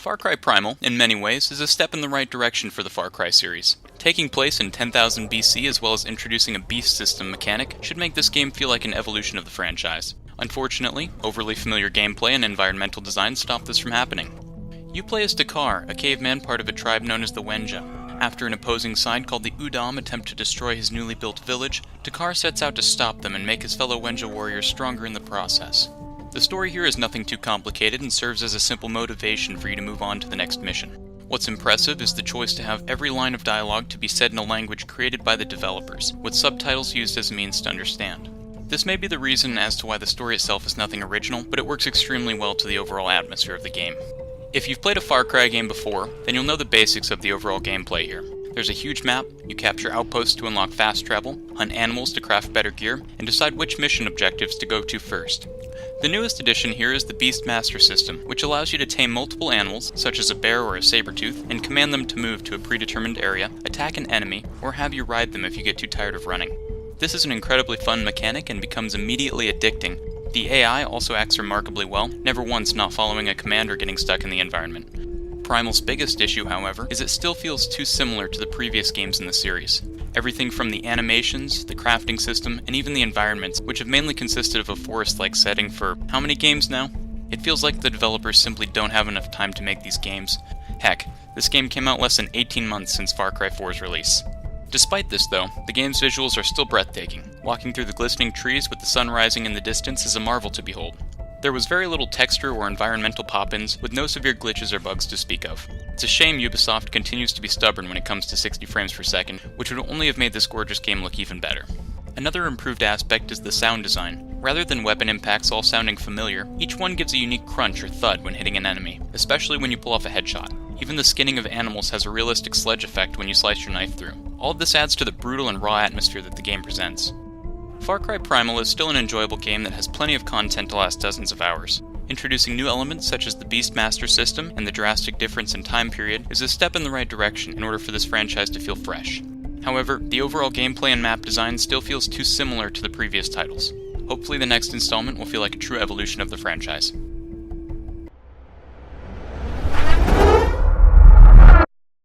Far Cry Primal, in many ways, is a step in the right direction for the Far Cry series. Taking place in 10,000 BC as well as introducing a beast system mechanic should make this game feel like an evolution of the franchise. Unfortunately, overly familiar gameplay and environmental design stop this from happening. You play as Dakar, a caveman part of a tribe known as the Wenja. After an opposing side called the Udam attempt to destroy his newly built village, Dakar sets out to stop them and make his fellow Wenja warriors stronger in the process. The story here is nothing too complicated and serves as a simple motivation for you to move on to the next mission. What's impressive is the choice to have every line of dialogue to be said in a language created by the developers, with subtitles used as a means to understand. This may be the reason as to why the story itself is nothing original, but it works extremely well to the overall atmosphere of the game. If you've played a Far Cry game before, then you'll know the basics of the overall gameplay here. There's a huge map, you capture outposts to unlock fast travel, hunt animals to craft better gear, and decide which mission objectives to go to first. The newest addition here is the Beastmaster system, which allows you to tame multiple animals, such as a bear or a sabretooth, and command them to move to a predetermined area, attack an enemy, or have you ride them if you get too tired of running. This is an incredibly fun mechanic and becomes immediately addicting. The AI also acts remarkably well, never once not following a command or getting stuck in the environment. Primal's biggest issue, however, is it still feels too similar to the previous games in the series. Everything from the animations, the crafting system, and even the environments, which have mainly consisted of a forest-like setting for how many games now? It feels like the developers simply don't have enough time to make these games. Heck, this game came out less than 18 months since Far Cry 4's release. Despite this though, the game's visuals are still breathtaking. Walking through the glistening trees with the sun rising in the distance is a marvel to behold. There was very little texture or environmental pop-ins, with no severe glitches or bugs to speak of. It's a shame Ubisoft continues to be stubborn when it comes to 60 frames per second, which would only have made this gorgeous game look even better. Another improved aspect is the sound design. Rather than weapon impacts all sounding familiar, each one gives a unique crunch or thud when hitting an enemy, especially when you pull off a headshot. Even the skinning of animals has a realistic sledge effect when you slice your knife through. All of this adds to the brutal and raw atmosphere that the game presents. Far Cry Primal is still an enjoyable game that has plenty of content to last dozens of hours. Introducing new elements such as the Beastmaster system and the drastic difference in time period is a step in the right direction in order for this franchise to feel fresh. However, the overall gameplay and map design still feels too similar to the previous titles. Hopefully the next installment will feel like a true evolution of the franchise.